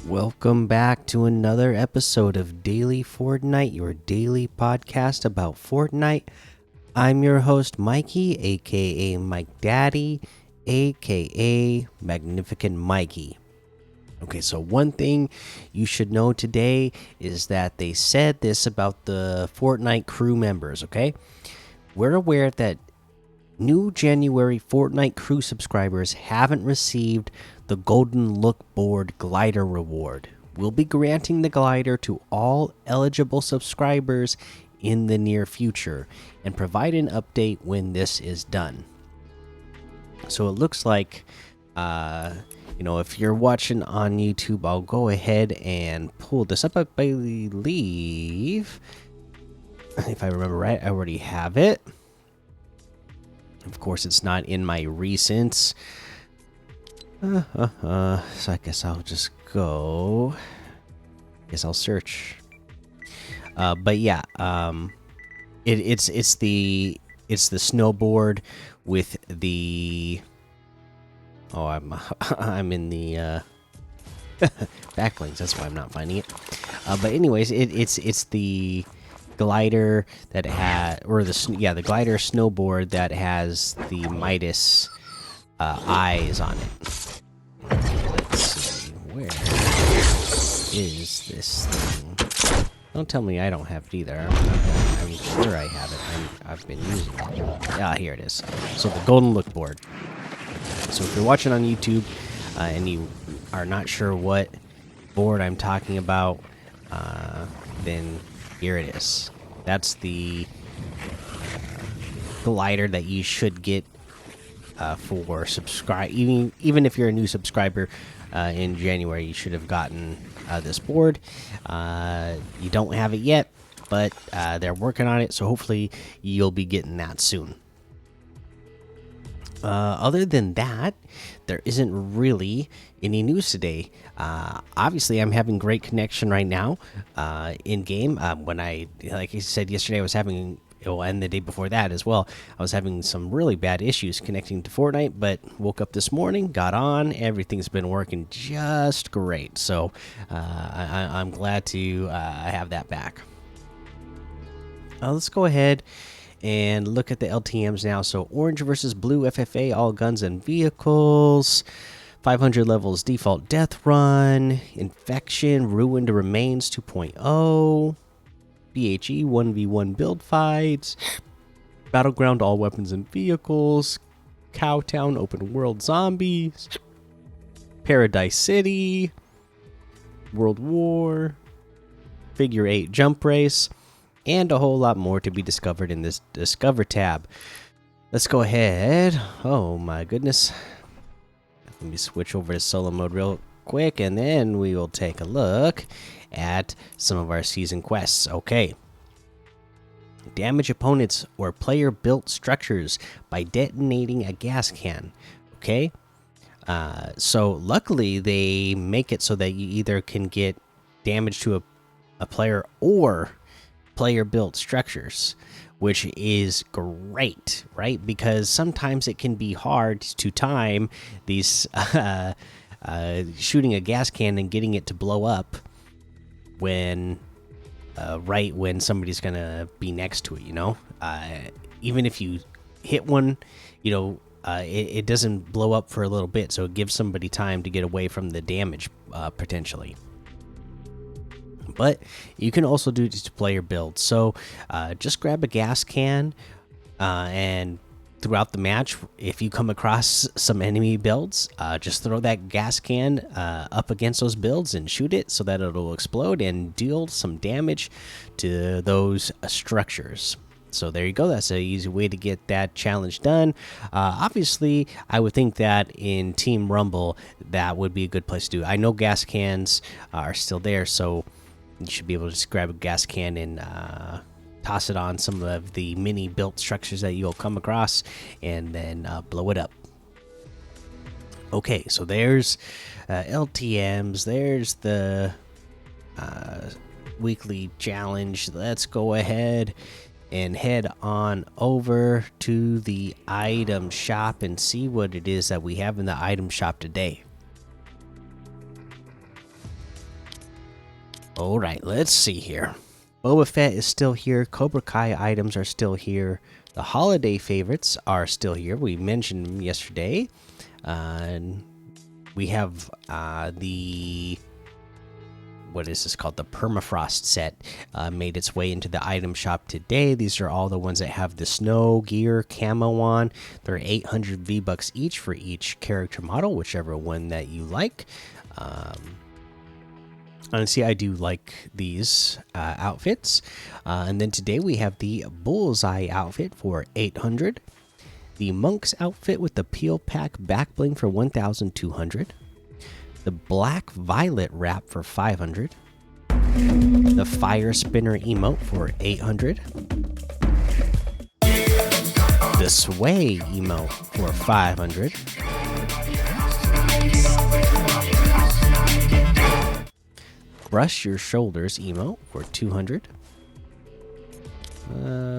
Welcome back to another episode of Daily Fortnite, your daily podcast about Fortnite. I'm your host, Mikey, aka Mike Daddy, aka Magnificent Mikey. Okay, so one thing you should know today is that they said this about the Fortnite crew members, okay? We're aware that new January Fortnite crew subscribers haven't received the Golden Look Board Glider Reward. We'll be granting the glider to all eligible subscribers in the near future and provide an update when this is done. So it looks like, if you're watching on YouTube, I'll go ahead and pull this up. I believe, if I remember right, I already have it. Of course, it's not in my recents. So I guess I'll just go. I'll search. But yeah, it's the snowboard with the. Oh, I'm in the backlinks. That's why I'm not finding it. But anyways, it's the glider that had, or the glider snowboard that has the Midas eyes on it. Let's see, where is this thing? Don't tell me I don't have it either. I'm sure I have it. I've been using it. Ah, here it is. So the Golden Look Board. So if you're watching on YouTube and you are not sure what board I'm talking about, then here it is. That's the glider that you should get for subscribe. Even if you're a new subscriber in January, you should have gotten this board. You don't have it yet, but they're working on it, so hopefully you'll be getting that soon. Other than that, there isn't really any news today. Obviously, I'm having great connection right now in game. Like I said yesterday, I was having, and the day before that as well, I was having some really bad issues connecting to Fortnite. But woke up this morning, got on, everything's been working just great. So I'm glad to have that back. Let's go ahead and look at the LTMs now. So orange versus blue FFA, all guns and vehicles. 500 levels default death run. Infection, ruined remains 2.0. BHE 1v1 build fights. Battleground, all weapons and vehicles. Cowtown, open world zombies. Paradise City. World War. Figure 8 jump race. And a whole lot more to be discovered in this Discover tab. Let's go ahead. Oh my goodness. Let me switch over to solo mode real quick, and then we will take a look at some of our season quests. Okay. Damage opponents or player built structures by detonating a gas can. Okay. So luckily they make it so that you either can get damage to a player or player built structures, which is great, right? Because sometimes it can be hard to time these shooting a gas can and getting it to blow up when right when somebody's gonna be next to it. Even if you hit one, it doesn't blow up for a little bit, so it gives somebody time to get away from the damage potentially. But you can also do just player builds. So just grab a gas can, and throughout the match, if you come across some enemy builds, just throw that gas can up against those builds and shoot it so that it'll explode and deal some damage to those structures. So there you go. That's an easy way to get that challenge done. Obviously, I would think that in Team Rumble, that would be a good place to do it. I know gas cans are still there, so you should be able to just grab a gas can and toss it on some of the mini built structures that you'll come across, and then blow it up. Okay, so there's LTMs. There's the weekly challenge. Let's go ahead and head on over to the item shop and see what it is that we have in the item shop today. All right, let's see here. Boba Fett is still here. Cobra Kai items are still here. The holiday favorites are still here. We mentioned them yesterday. And we have the what is this called? The permafrost set made its way into the item shop today. These are all the ones that have the snow gear camo on. They're 800 V bucks each for each character model, whichever one that you like. Honestly, I do like these outfits. And then today we have the bullseye outfit for 800. The monk's outfit with the peel pack back bling for 1,200. The black violet wrap for 500. The fire spinner emote for 800. The sway emote for 500. Brush your shoulders emote for 200.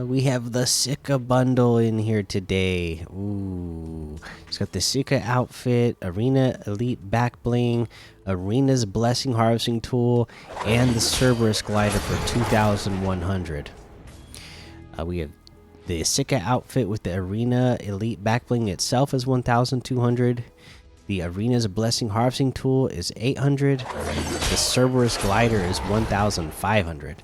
We have the Sika bundle in here today. Ooh, it's got the Sika outfit, Arena Elite back bling, Arena's blessing harvesting tool, and the Cerberus glider for 2,100. We have the Sika outfit with the Arena Elite back bling itself is 1,200. The Arena's blessing harvesting tool is 800. The Cerberus glider is 1,500.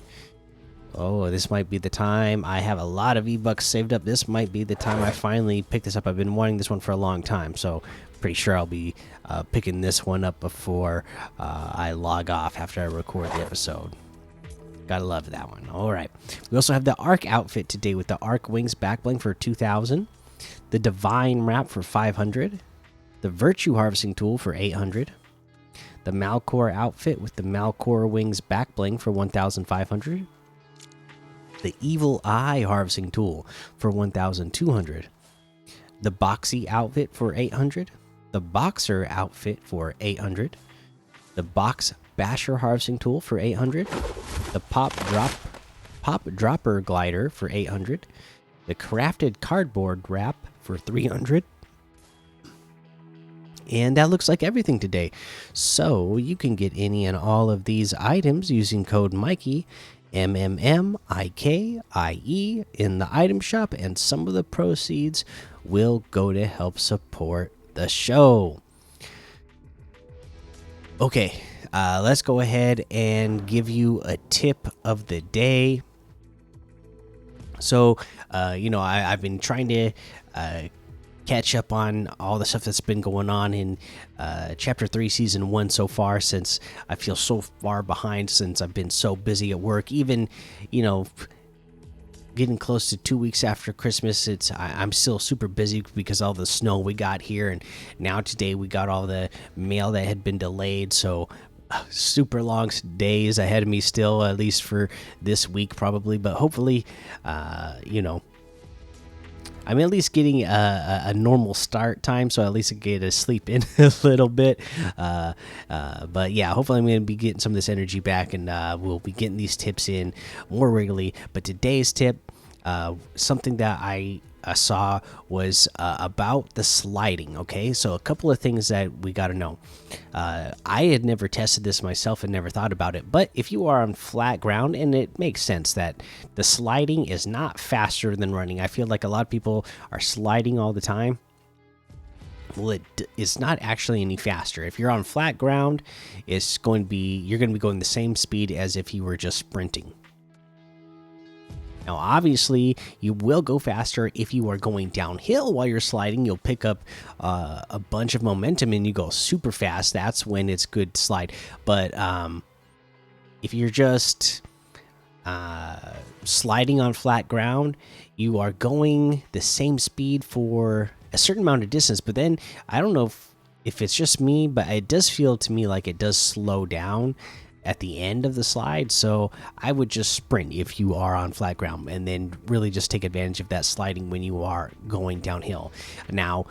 Oh, this might be the time. I have a lot of V-Bucks saved up. This might be the time I finally pick this up. I've been wanting this one for a long time, so pretty sure I'll be picking this one up before I log off after I record the episode. Gotta love that one. All right. We also have the Arc outfit today with the Arc Wings back bling for 2,000. The Divine Wrap for 500. The Virtue Harvesting tool for 800. The Malcor outfit with the Malcor Wings back bling for 1,500. The Evil Eye Harvesting tool for 1,200. The Boxy outfit for 800. The Boxer outfit for 800. The Box Basher Harvesting tool for 800. The Pop Dropper glider for 800. The Crafted Cardboard wrap for 300. And that looks like everything today. So you can get any and all of these items using code Mikey, MMMIKIE, in the item shop, and some of the proceeds will go to help support the show. Okay, let's go ahead and give you a tip of the day. So, I've been trying to catch up on all the stuff that's been going on in chapter 3 season 1 so far, since I feel so far behind since I've been so busy at work. Even getting close to 2 weeks after Christmas, I'm still super busy because all the snow we got here, and now today we got all the mail that had been delayed, so super long days ahead of me still, at least for this week probably. But hopefully I'm at least getting a normal start time, so at least I get to sleep in a little bit. But yeah, hopefully I'm going to be getting some of this energy back, and we'll be getting these tips in more regularly. But today's tip, something that I saw was about the sliding. Okay, so a couple of things that we got to know. I had never tested this myself and never thought about it, but if you are on flat ground, and it makes sense that the sliding is not faster than running. I feel like a lot of people are sliding all the time. Well, it's not actually any faster. If you're on flat ground, you're going to be going the same speed as if you were just sprinting. Now, obviously, you will go faster if you are going downhill while you're sliding. You'll pick up a bunch of momentum and you go super fast. That's when it's good to slide. But if you're just sliding on flat ground, you are going the same speed for a certain amount of distance. But then, I don't know if it's just me, but it does feel to me like it does slow down at the end of the slide. So I would just sprint if you are on flat ground, and then really just take advantage of that sliding when you are going downhill. Now,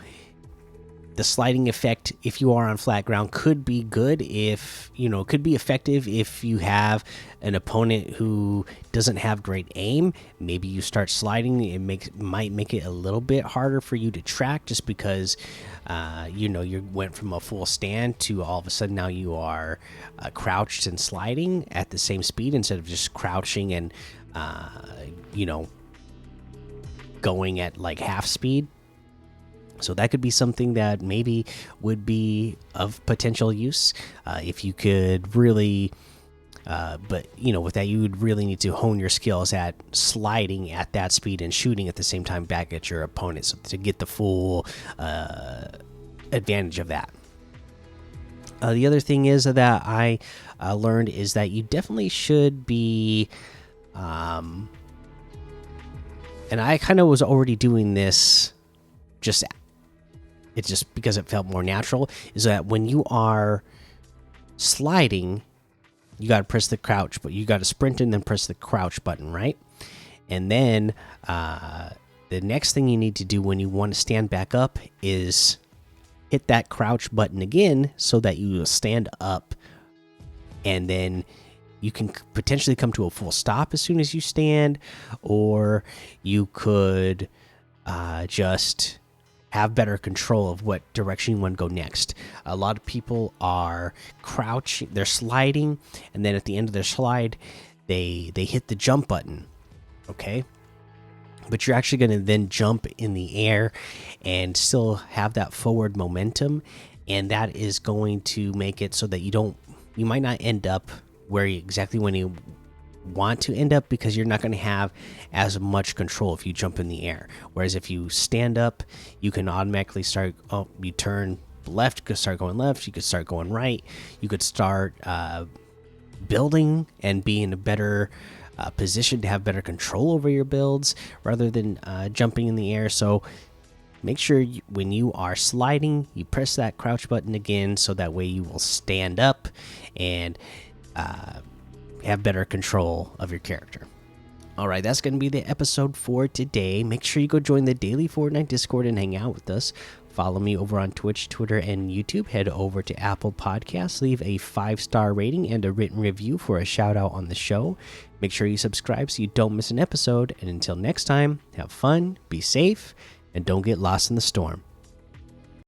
the sliding effect, if you are on flat ground, could be good if could be effective if you have an opponent who doesn't have great aim. Maybe you start sliding, might make it a little bit harder for you to track, just because you went from a full stand to all of a sudden now you are crouched and sliding at the same speed instead of just crouching and going at like half speed. So that could be something that maybe would be of potential use if you could really. But with that, you would really need to hone your skills at sliding at that speed and shooting at the same time back at your opponent, so to get the full advantage of that. The other thing is that I learned is that you definitely should be, and I kind of was already doing this, it's just because it felt more natural, is that when you are sliding, you got to press the crouch, but you got to sprint and then press the crouch button, right? And then the next thing you need to do when you want to stand back up is hit that crouch button again, so that you will stand up, and then you can potentially come to a full stop as soon as you stand, or you could just have better control of what direction you want to go next. A lot of people are crouching, they're sliding, and then at the end of their slide, they hit the jump button, okay? But you're actually going to then jump in the air and still have that forward momentum, and that is going to make it so that you might not end up exactly when you want to end up, because you're not going to have as much control if you jump in the air. Whereas if you stand up, you can automatically start. Oh, you turn left, you could start going left, you could start going right, you could start building and be in a better position to have better control over your builds rather than jumping in the air. So make sure when you are sliding, you press that crouch button again, so that way you will stand up and have better control of your character. All right, that's going to be the episode for today. Make sure you go join the daily Fortnite Discord and hang out with us. Follow me over on Twitch, Twitter, and YouTube. Head over to Apple Podcasts, leave a 5-star rating and a written review for a shout out on the show. Make sure you subscribe so you don't miss an episode. And until next time, have fun, be safe, and don't get lost in the storm.